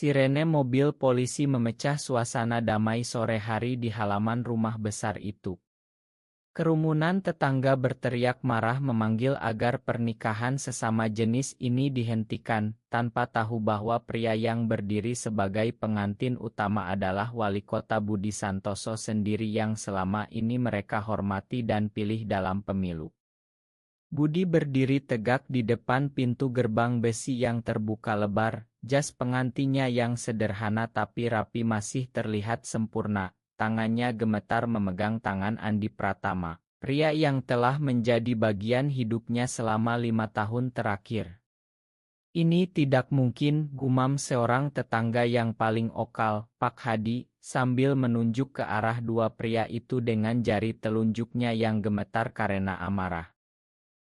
Sirene mobil polisi memecah suasana damai sore hari di halaman rumah besar itu. Kerumunan tetangga berteriak marah memanggil agar pernikahan sesama jenis ini dihentikan, tanpa tahu bahwa pria yang berdiri sebagai pengantin utama adalah Wali Kota Budi Santoso sendiri yang selama ini mereka hormati dan pilih dalam pemilu. Budi berdiri tegak di depan pintu gerbang besi yang terbuka lebar, jas pengantinnya yang sederhana tapi rapi masih terlihat sempurna. Tangannya gemetar memegang tangan Andi Pratama, pria yang telah menjadi bagian hidupnya selama 5 tahun terakhir. Ini tidak mungkin, gumam seorang tetangga yang paling okal, Pak Hadi, sambil menunjuk ke arah dua pria itu dengan jari telunjuknya yang gemetar karena amarah.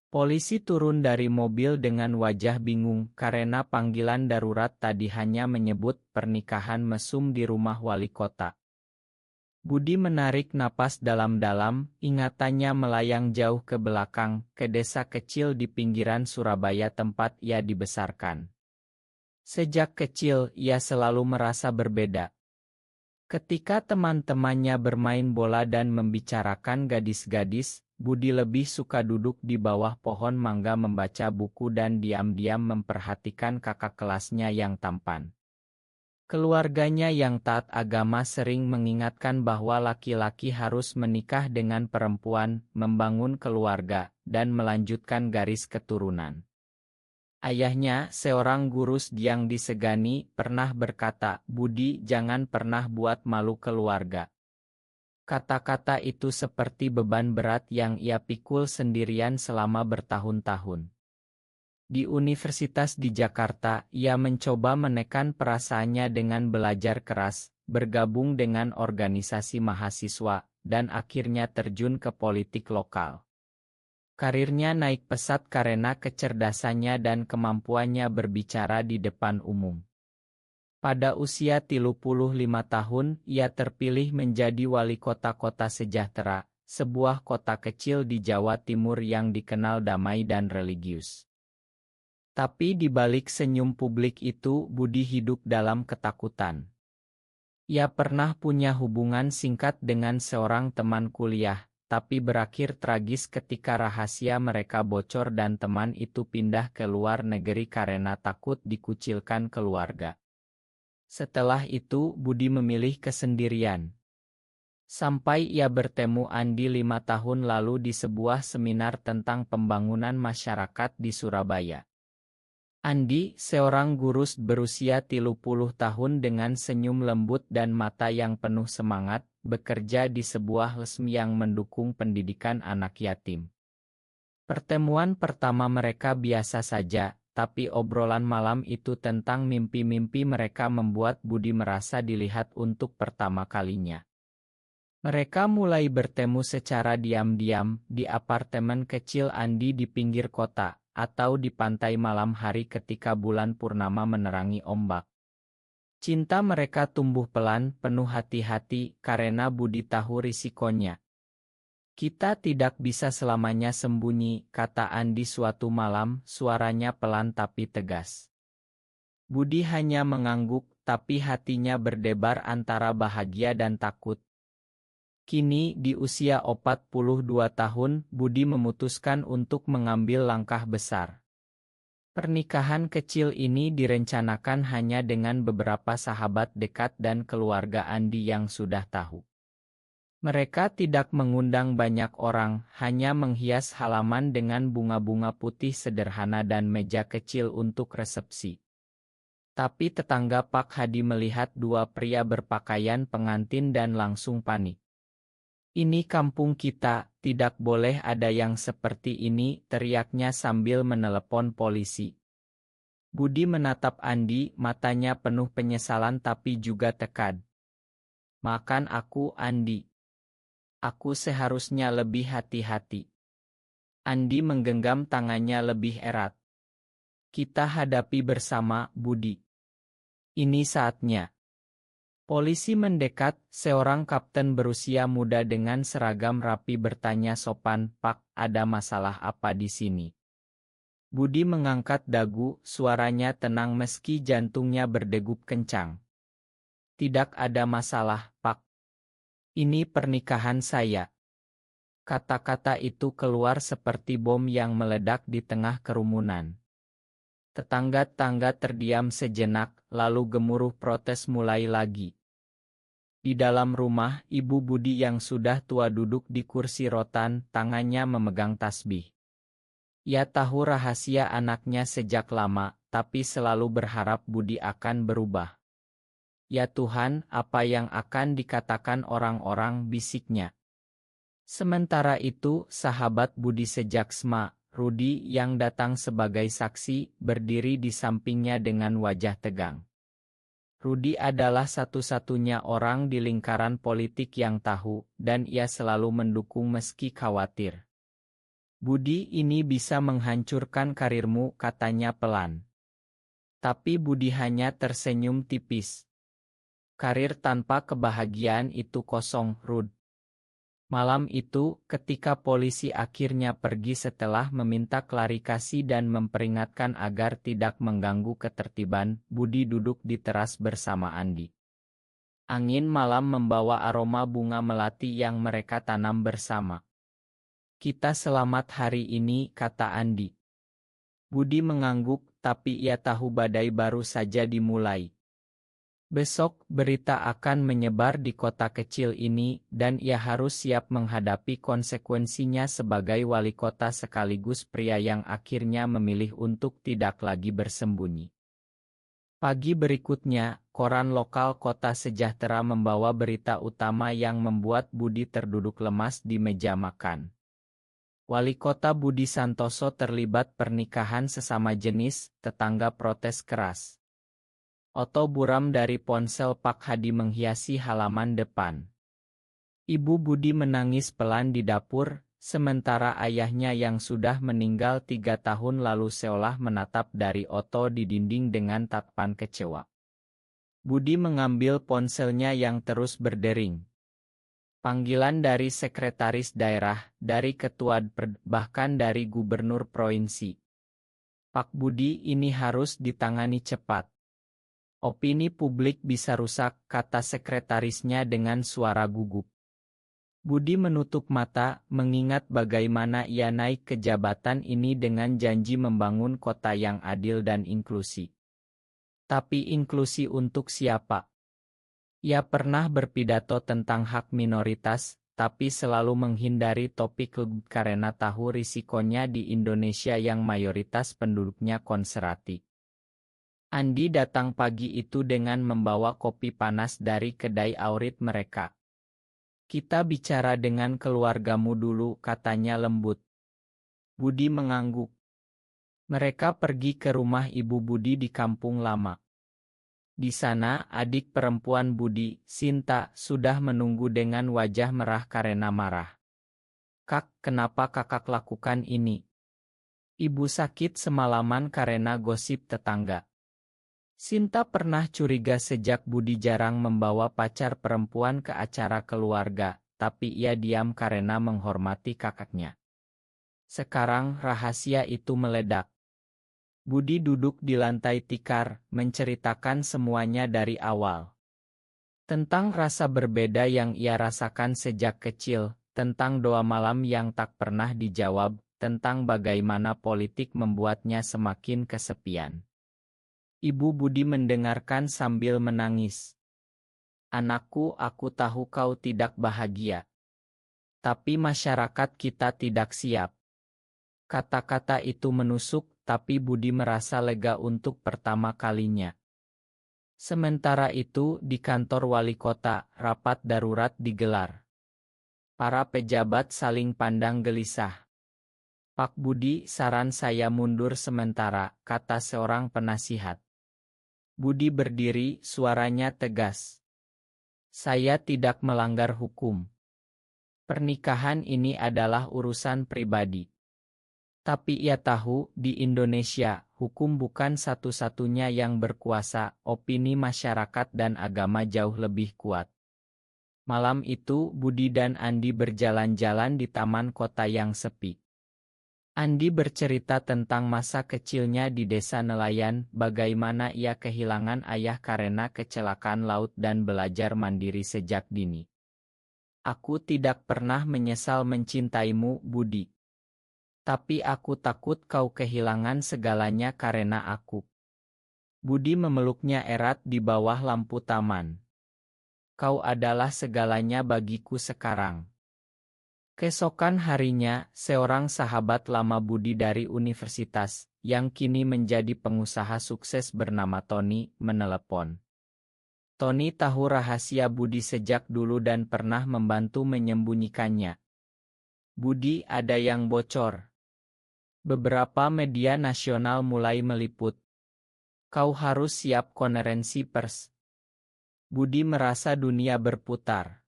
Polisi turun dari mobil dengan wajah bingung karena panggilan darurat tadi hanya menyebut pernikahan mesum di rumah wali kota. Budi menarik napas dalam-dalam, ingatannya melayang jauh ke belakang, ke desa kecil di pinggiran Surabaya tempat ia dibesarkan. Sejak kecil, ia selalu merasa berbeda. Ketika teman-temannya bermain bola dan membicarakan gadis-gadis, Budi lebih suka duduk di bawah pohon mangga membaca buku dan diam-diam memperhatikan kakak kelasnya yang tampan. Keluarganya yang taat agama sering mengingatkan bahwa laki-laki harus menikah dengan perempuan, membangun keluarga, dan melanjutkan garis keturunan. Ayahnya, seorang guru yang disegani, pernah berkata, "Budi, jangan pernah buat malu keluarga." Kata-kata itu seperti beban berat yang ia pikul sendirian selama bertahun-tahun. Di Universitas di Jakarta, ia mencoba menekan perasaannya dengan belajar keras, bergabung dengan organisasi mahasiswa, dan akhirnya terjun ke politik lokal. Karirnya naik pesat karena kecerdasannya dan kemampuannya berbicara di depan umum. Pada usia 35 tahun, ia terpilih menjadi wali kota sejahtera, sebuah kota kecil di Jawa Timur yang dikenal damai dan religius. Tapi di balik senyum publik itu, Budi hidup dalam ketakutan. Ia pernah punya hubungan singkat dengan seorang teman kuliah, tapi berakhir tragis ketika rahasia mereka bocor dan teman itu pindah ke luar negeri karena takut dikucilkan keluarga. Setelah itu, Budi memilih kesendirian. Sampai ia bertemu Andi 5 tahun lalu di sebuah seminar tentang pembangunan masyarakat di Surabaya. Andi, seorang guru berusia 30 tahun dengan senyum lembut dan mata yang penuh semangat, bekerja di sebuah LSM yang mendukung pendidikan anak yatim. Pertemuan pertama mereka biasa saja, tapi obrolan malam itu tentang mimpi-mimpi mereka membuat Budi merasa dilihat untuk pertama kalinya. Mereka mulai bertemu secara diam-diam di apartemen kecil Andi di pinggir kota, atau di pantai malam hari ketika bulan purnama menerangi ombak. Cinta mereka tumbuh pelan, penuh hati-hati, karena Budi tahu risikonya. "Kita tidak bisa selamanya sembunyi," kata Andi suatu malam, suaranya pelan tapi tegas. Budi hanya mengangguk, tapi hatinya berdebar antara bahagia dan takut. Kini, di usia 42 tahun, Budi memutuskan untuk mengambil langkah besar. Pernikahan kecil ini direncanakan hanya dengan beberapa sahabat dekat dan keluarga Andi yang sudah tahu. Mereka tidak mengundang banyak orang, hanya menghias halaman dengan bunga-bunga putih sederhana dan meja kecil untuk resepsi. Tapi tetangga Pak Hadi melihat dua pria berpakaian pengantin dan langsung panik. "Ini kampung kita, tidak boleh ada yang seperti ini," teriaknya sambil menelepon polisi. Budi menatap Andi, matanya penuh penyesalan tapi juga tekad. "Makan aku, Andi. Aku seharusnya lebih hati-hati." Andi menggenggam tangannya lebih erat. "Kita hadapi bersama, Budi. Ini saatnya." Polisi mendekat, seorang kapten berusia muda dengan seragam rapi bertanya sopan, "Pak, ada masalah apa di sini?" Budi mengangkat dagu, suaranya tenang meski jantungnya berdegup kencang. Tidak ada masalah, Pak. Ini pernikahan saya. Kata-kata itu keluar seperti bom yang meledak di tengah kerumunan. Tetangga-tangga terdiam sejenak, lalu gemuruh protes mulai lagi. Di dalam rumah, Ibu Budi yang sudah tua duduk di kursi rotan, tangannya memegang tasbih. Ia tahu rahasia anaknya sejak lama, tapi selalu berharap Budi akan berubah. Ya Tuhan, apa yang akan dikatakan orang-orang, bisiknya. Sementara itu, sahabat Budi sejak SMA, Rudi yang datang sebagai saksi, berdiri di sampingnya dengan wajah tegang. Rudi adalah satu-satunya orang di lingkaran politik yang tahu, dan ia selalu mendukung meski khawatir. Budi, ini bisa menghancurkan karirmu, katanya pelan. Tapi Budi hanya tersenyum tipis. Karir tanpa kebahagiaan itu kosong, Rud. Malam itu, ketika polisi akhirnya pergi setelah meminta klarifikasi dan memperingatkan agar tidak mengganggu ketertiban, Budi duduk di teras bersama Andi. Angin malam membawa aroma bunga melati yang mereka tanam bersama. Kita selamat hari ini, kata Andi. Budi mengangguk, tapi ia tahu badai baru saja dimulai. Besok, berita akan menyebar di kota kecil ini, dan ia harus siap menghadapi konsekuensinya sebagai wali kota sekaligus pria yang akhirnya memilih untuk tidak lagi bersembunyi. Pagi berikutnya, koran lokal Kota Sejahtera membawa berita utama yang membuat Budi terduduk lemas di meja makan. Wali Kota Budi Santoso terlibat pernikahan sesama jenis, tetangga protes keras. Oto buram dari ponsel Pak Hadi menghiasi halaman depan. Ibu Budi menangis pelan di dapur, sementara ayahnya yang sudah meninggal 3 tahun lalu seolah menatap dari Oto di dinding dengan tatapan kecewa. Budi mengambil ponselnya yang terus berdering. Panggilan dari sekretaris daerah, dari ketua DPRD, bahkan dari gubernur provinsi. Pak Budi, ini harus ditangani cepat. Opini publik bisa rusak, kata sekretarisnya dengan suara gugup. Budi menutup mata, mengingat bagaimana ia naik ke jabatan ini dengan janji membangun kota yang adil dan inklusi. Tapi inklusi untuk siapa? Ia pernah berpidato tentang hak minoritas, tapi selalu menghindari topik karena tahu risikonya di Indonesia yang mayoritas penduduknya konservatif. Andi datang pagi itu dengan membawa kopi panas dari kedai aurit mereka. Kita bicara dengan keluargamu dulu, katanya lembut. Budi mengangguk. Mereka pergi ke rumah Ibu Budi di Kampung Lama. Di sana, adik perempuan Budi, Sinta, sudah menunggu dengan wajah merah karena marah. Kak, kenapa kakak lakukan ini? Ibu sakit semalaman karena gosip tetangga. Sinta pernah curiga sejak Budi jarang membawa pacar perempuan ke acara keluarga, tapi ia diam karena menghormati kakaknya. Sekarang rahasia itu meledak. Budi duduk di lantai tikar, menceritakan semuanya dari awal. Tentang rasa berbeda yang ia rasakan sejak kecil, tentang doa malam yang tak pernah dijawab, tentang bagaimana politik membuatnya semakin kesepian. Ibu Budi mendengarkan sambil menangis. Anakku, aku tahu kau tidak bahagia. Tapi masyarakat kita tidak siap. Kata-kata itu menusuk, tapi Budi merasa lega untuk pertama kalinya. Sementara itu, di kantor wali kota, rapat darurat digelar. Para pejabat saling pandang gelisah. Pak Budi, saran saya mundur sementara, kata seorang penasihat. Budi berdiri, suaranya tegas. Saya tidak melanggar hukum. Pernikahan ini adalah urusan pribadi. Tapi ia tahu, di Indonesia, hukum bukan satu-satunya yang berkuasa, opini masyarakat dan agama jauh lebih kuat. Malam itu, Budi dan Andi berjalan-jalan di taman kota yang sepi. Andi bercerita tentang masa kecilnya di desa nelayan, bagaimana ia kehilangan ayah karena kecelakaan laut dan belajar mandiri sejak dini. Aku tidak pernah menyesal mencintaimu, Budi. Tapi aku takut kau kehilangan segalanya karena aku. Budi memeluknya erat di bawah lampu taman. Kau adalah segalanya bagiku sekarang. Keesokan harinya, seorang sahabat lama Budi dari universitas, yang kini menjadi pengusaha sukses bernama Tony, menelepon. Tony tahu rahasia Budi sejak dulu dan pernah membantu menyembunyikannya. Budi, ada yang bocor. Beberapa media nasional mulai meliput. Kau harus siap konferensi pers. Budi merasa dunia berputar.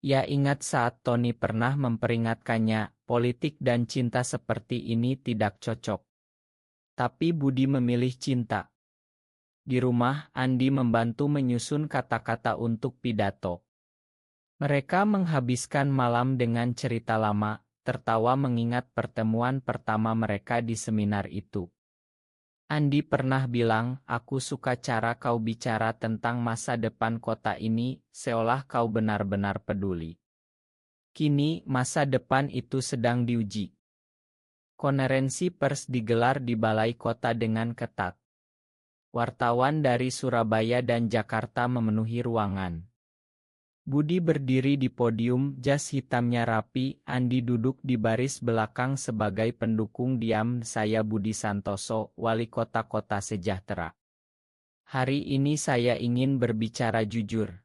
Ia ingat saat Tony pernah memperingatkannya, politik dan cinta seperti ini tidak cocok. Tapi Budi memilih cinta. Di rumah, Andi membantu menyusun kata-kata untuk pidato. Mereka menghabiskan malam dengan cerita lama, tertawa mengingat pertemuan pertama mereka di seminar itu. Andi pernah bilang, aku suka cara kau bicara tentang masa depan kota ini, seolah kau benar-benar peduli. Kini, masa depan itu sedang diuji. Konferensi pers digelar di balai kota dengan ketat. Wartawan dari Surabaya dan Jakarta memenuhi ruangan. Budi berdiri di podium, jas hitamnya rapi, Andi duduk di baris belakang sebagai pendukung diam. Saya Budi Santoso, Wali Kota Kota Sejahtera. Hari ini saya ingin berbicara jujur.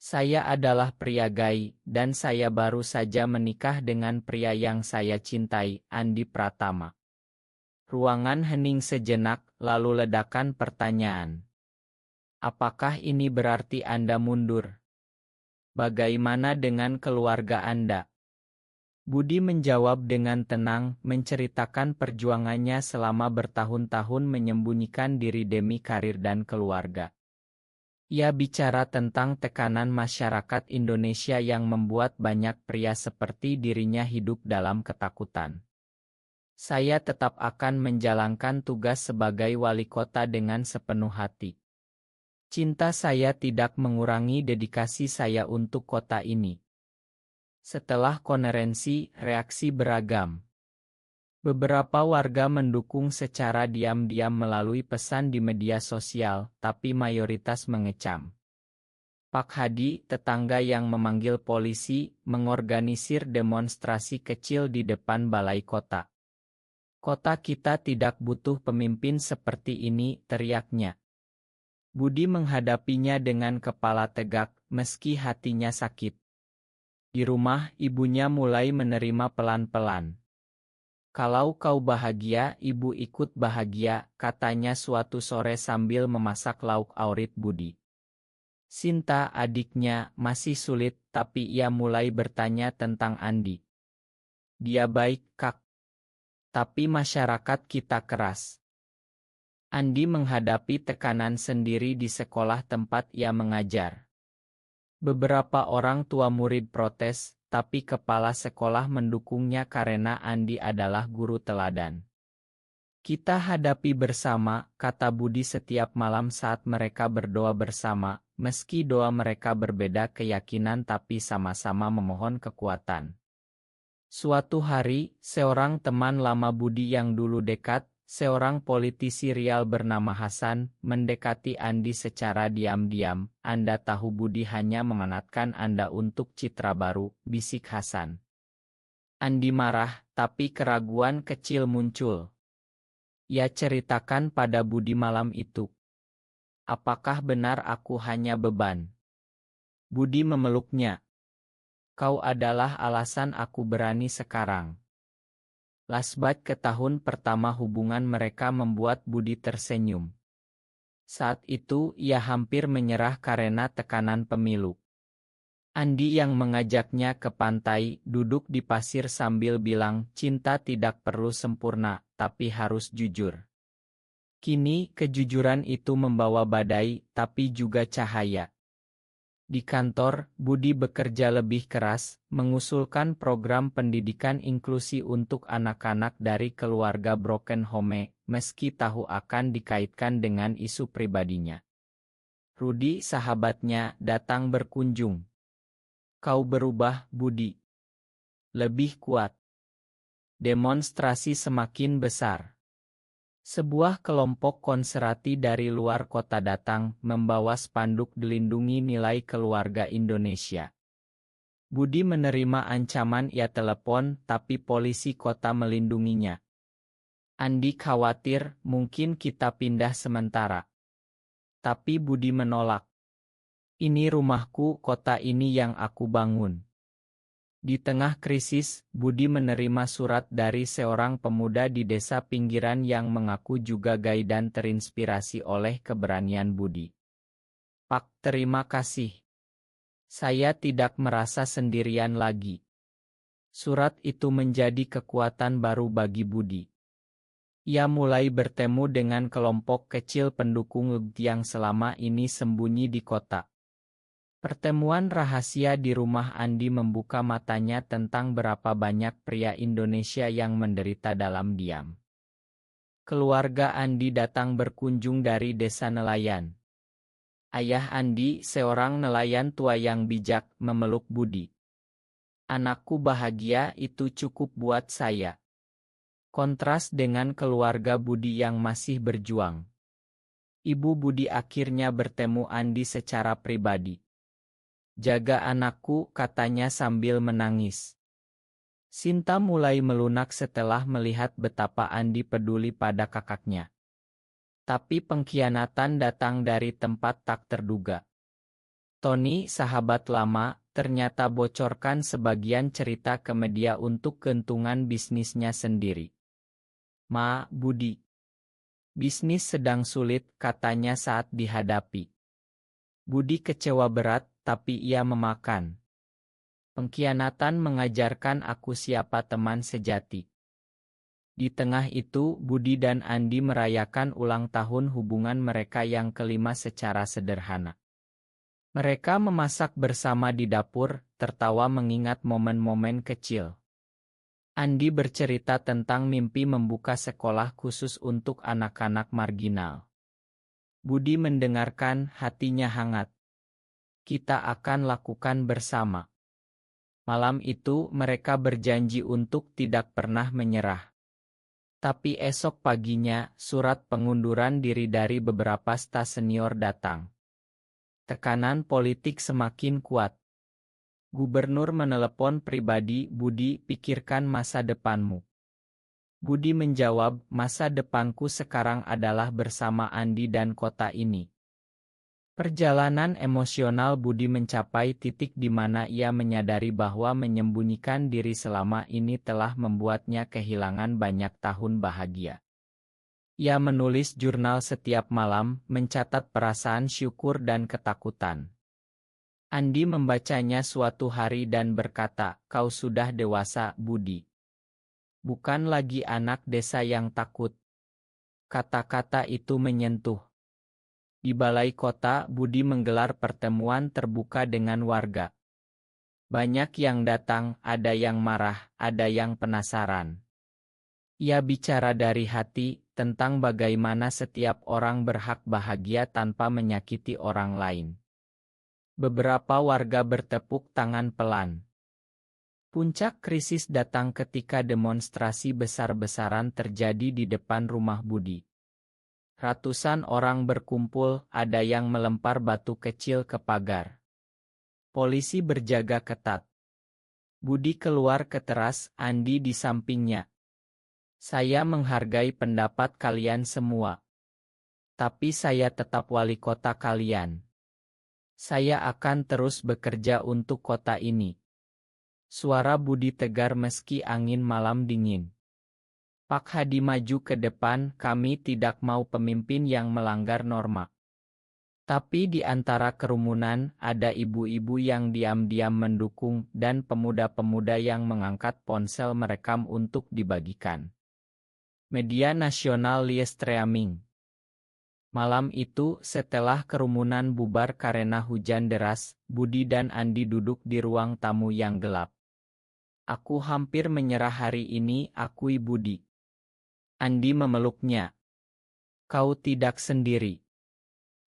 Saya adalah pria gay, dan saya baru saja menikah dengan pria yang saya cintai, Andi Pratama. Ruangan hening sejenak, lalu ledakan pertanyaan. Apakah ini berarti Anda mundur? Bagaimana dengan keluarga Anda? Budi menjawab dengan tenang, menceritakan perjuangannya selama bertahun-tahun menyembunyikan diri demi karir dan keluarga. Ia bicara tentang tekanan masyarakat Indonesia yang membuat banyak pria seperti dirinya hidup dalam ketakutan. Saya tetap akan menjalankan tugas sebagai wali kota dengan sepenuh hati. Cinta saya tidak mengurangi dedikasi saya untuk kota ini. Setelah konferensi, reaksi beragam. Beberapa warga mendukung secara diam-diam melalui pesan di media sosial, tapi mayoritas mengecam. Pak Hadi, tetangga yang memanggil polisi, mengorganisir demonstrasi kecil di depan balai kota. Kota kita tidak butuh pemimpin seperti ini, teriaknya. Budi menghadapinya dengan kepala tegak, meski hatinya sakit. Di rumah, ibunya mulai menerima pelan-pelan. Kalau kau bahagia, ibu ikut bahagia, katanya suatu sore sambil memasak lauk aurit Budi. Sinta, adiknya, masih sulit, tapi ia mulai bertanya tentang Andi. Dia baik, Kak. Tapi masyarakat kita keras. Andi menghadapi tekanan sendiri di sekolah tempat ia mengajar. Beberapa orang tua murid protes, tapi kepala sekolah mendukungnya karena Andi adalah guru teladan. Kita hadapi bersama, kata Budi setiap malam saat mereka berdoa bersama, meski doa mereka berbeda keyakinan tapi sama-sama memohon kekuatan. Suatu hari, seorang teman lama Budi yang dulu dekat, seorang politisi Riau bernama Hasan, mendekati Andi secara diam-diam. Anda tahu Budi hanya memanfaatkan Anda untuk citra baru, bisik Hasan. Andi marah, tapi keraguan kecil muncul. Ia ceritakan pada Budi malam itu. Apakah benar aku hanya beban? Budi memeluknya. Kau adalah alasan aku berani sekarang. Lasbat ke tahun pertama hubungan mereka membuat Budi tersenyum. Saat itu ia hampir menyerah karena tekanan pemilu. Andi yang mengajaknya ke pantai, duduk di pasir sambil bilang, cinta tidak perlu sempurna, tapi harus jujur. Kini kejujuran itu membawa badai, tapi juga cahaya. Di kantor, Budi bekerja lebih keras, mengusulkan program pendidikan inklusi untuk anak-anak dari keluarga broken home, meski tahu akan dikaitkan dengan isu pribadinya. Rudi, sahabatnya, datang berkunjung. Kau berubah, Budi. Lebih kuat. Demonstrasi semakin besar. Sebuah kelompok konserati dari luar kota datang, membawa spanduk dilindungi nilai keluarga Indonesia. Budi menerima ancaman ia telepon, tapi polisi kota melindunginya. Andi khawatir, mungkin kita pindah sementara. Tapi Budi menolak. Ini rumahku, kota ini yang aku bangun. Di tengah krisis, Budi menerima surat dari seorang pemuda di desa pinggiran yang mengaku juga gay dan terinspirasi oleh keberanian Budi. Pak, terima kasih. Saya tidak merasa sendirian lagi. Surat itu menjadi kekuatan baru bagi Budi. Ia mulai bertemu dengan kelompok kecil pendukung yang selama ini sembunyi di kota. Pertemuan rahasia di rumah Andi membuka matanya tentang berapa banyak pria Indonesia yang menderita dalam diam. Keluarga Andi datang berkunjung dari desa nelayan. Ayah Andi, seorang nelayan tua yang bijak, memeluk Budi. Anakku bahagia, itu cukup buat saya. Kontras dengan keluarga Budi yang masih berjuang. Ibu Budi akhirnya bertemu Andi secara pribadi. Jaga anakku, katanya sambil menangis. Sinta mulai melunak setelah melihat betapa Andi peduli pada kakaknya. Tapi pengkhianatan datang dari tempat tak terduga. Tony, sahabat lama, ternyata bocorkan sebagian cerita ke media untuk keuntungan bisnisnya sendiri. Ma, Budi. Bisnis sedang sulit, katanya saat dihadapi. Budi kecewa berat, tapi ia memakan. Pengkhianatan mengajarkan aku siapa teman sejati. Di tengah itu, Budi dan Andi merayakan ulang tahun hubungan mereka yang kelima secara sederhana. Mereka memasak bersama di dapur, tertawa mengingat momen-momen kecil. Andi bercerita tentang mimpi membuka sekolah khusus untuk anak-anak marginal. Budi mendengarkan, hatinya hangat. Kita akan lakukan bersama. Malam itu mereka berjanji untuk tidak pernah menyerah. Tapi esok paginya, surat pengunduran diri dari beberapa staf senior datang. Tekanan politik semakin kuat. Gubernur menelepon pribadi, Budi, pikirkan masa depanmu. Budi menjawab, masa depanku sekarang adalah bersama Andi dan kota ini. Perjalanan emosional Budi mencapai titik di mana ia menyadari bahwa menyembunyikan diri selama ini telah membuatnya kehilangan banyak tahun bahagia. Ia menulis jurnal setiap malam, mencatat perasaan syukur dan ketakutan. Andi membacanya suatu hari dan berkata, kau sudah dewasa, Budi. Bukan lagi anak desa yang takut. Kata-kata itu menyentuh. Di balai kota, Budi menggelar pertemuan terbuka dengan warga. Banyak yang datang, ada yang marah, ada yang penasaran. Ia bicara dari hati, tentang bagaimana setiap orang berhak bahagia tanpa menyakiti orang lain. Beberapa warga bertepuk tangan pelan. Puncak krisis datang ketika demonstrasi besar-besaran terjadi di depan rumah Budi. Ratusan orang berkumpul, ada yang melempar batu kecil ke pagar. Polisi berjaga ketat. Budi keluar ke teras, Andi di sampingnya. Saya menghargai pendapat kalian semua. Tapi saya tetap wali kota kalian. Saya akan terus bekerja untuk kota ini. Suara Budi tegar meski angin malam dingin. Pak Hadi maju ke depan, kami tidak mau pemimpin yang melanggar norma. Tapi di antara kerumunan, ada ibu-ibu yang diam-diam mendukung dan pemuda-pemuda yang mengangkat ponsel merekam untuk dibagikan. Media nasional live streaming. Malam itu, setelah kerumunan bubar karena hujan deras, Budi dan Andi duduk di ruang tamu yang gelap. Aku hampir menyerah hari ini, akui Budi. Andi memeluknya. Kau tidak sendiri.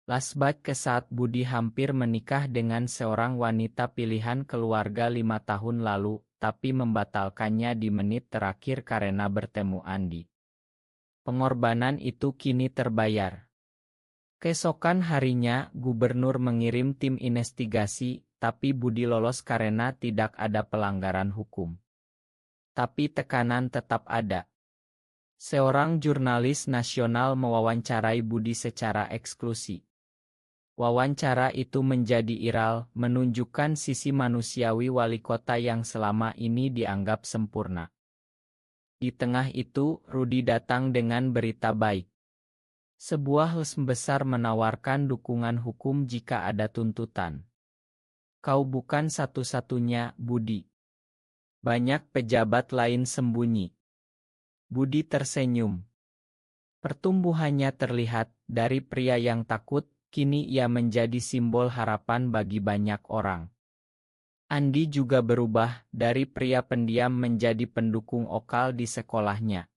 Flashback ke saat Budi hampir menikah dengan seorang wanita pilihan keluarga 5 tahun lalu, tapi membatalkannya di menit terakhir karena bertemu Andi. Pengorbanan itu kini terbayar. Keesokan harinya, gubernur mengirim tim investigasi, tapi Budi lolos karena tidak ada pelanggaran hukum. Tapi tekanan tetap ada. Seorang jurnalis nasional mewawancarai Budi secara eksklusif. Wawancara itu menjadi viral, menunjukkan sisi manusiawi wali kota yang selama ini dianggap sempurna. Di tengah itu, Rudi datang dengan berita baik. Sebuah les besar menawarkan dukungan hukum jika ada tuntutan. Kau bukan satu-satunya, Budi. Banyak pejabat lain sembunyi. Budi tersenyum. Pertumbuhannya terlihat, dari pria yang takut, kini ia menjadi simbol harapan bagi banyak orang. Andi juga berubah, dari pria pendiam menjadi pendukung vokal di sekolahnya.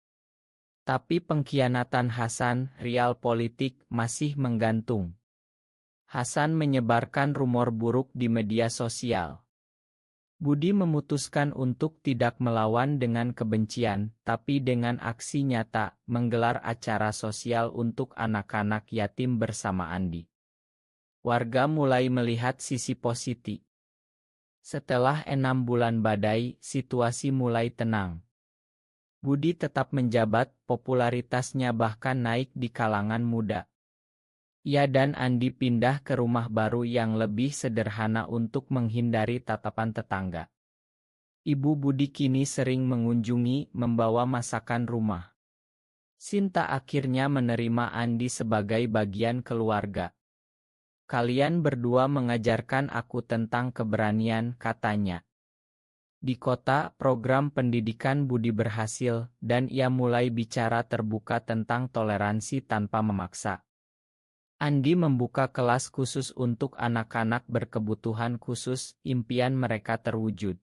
Tapi pengkhianatan Hasan, rival politik, masih menggantung. Hasan menyebarkan rumor buruk di media sosial. Budi memutuskan untuk tidak melawan dengan kebencian, tapi dengan aksi nyata, menggelar acara sosial untuk anak-anak yatim bersama Andi. Warga mulai melihat sisi positif. Setelah 6 bulan badai, situasi mulai tenang. Budi tetap menjabat, popularitasnya bahkan naik di kalangan muda. Ia dan Andi pindah ke rumah baru yang lebih sederhana untuk menghindari tatapan tetangga. Ibu Budi kini sering mengunjungi, membawa masakan rumah. Sinta akhirnya menerima Andi sebagai bagian keluarga. Kalian berdua mengajarkan aku tentang keberanian, katanya. Di kota, program pendidikan Budi berhasil, dan ia mulai bicara terbuka tentang toleransi tanpa memaksa. Andi membuka kelas khusus untuk anak-anak berkebutuhan khusus, impian mereka terwujud.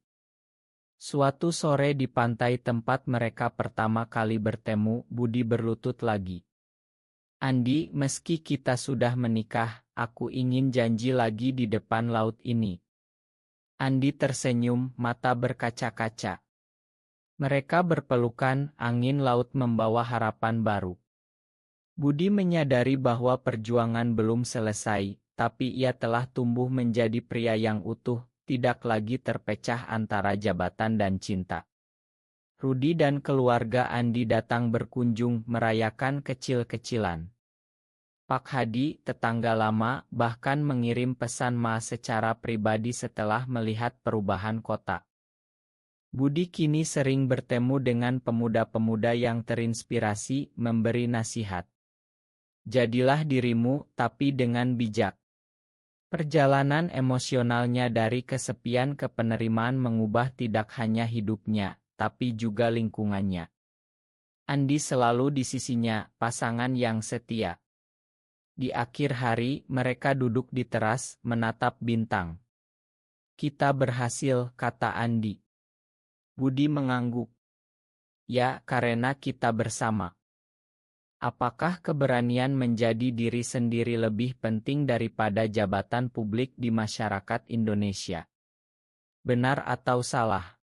Suatu sore di pantai tempat mereka pertama kali bertemu, Budi berlutut lagi. Andi, meski kita sudah menikah, aku ingin janji lagi di depan laut ini. Andi tersenyum, mata berkaca-kaca. Mereka berpelukan, angin laut membawa harapan baru. Budi menyadari bahwa perjuangan belum selesai, tapi ia telah tumbuh menjadi pria yang utuh, tidak lagi terpecah antara jabatan dan cinta. Rudi dan keluarga Andi datang berkunjung, merayakan kecil-kecilan. Pak Hadi, tetangga lama, bahkan mengirim pesan secara pribadi setelah melihat perubahan kota. Budi kini sering bertemu dengan pemuda-pemuda yang terinspirasi, memberi nasihat. Jadilah dirimu, tapi dengan bijak. Perjalanan emosionalnya dari kesepian ke penerimaan mengubah tidak hanya hidupnya, tapi juga lingkungannya. Andi selalu di sisinya, pasangan yang setia. Di akhir hari, mereka duduk di teras, menatap bintang. Kita berhasil, kata Andi. Budi mengangguk. Ya, karena kita bersama. Apakah keberanian menjadi diri sendiri lebih penting daripada jabatan publik di masyarakat Indonesia? Benar atau salah?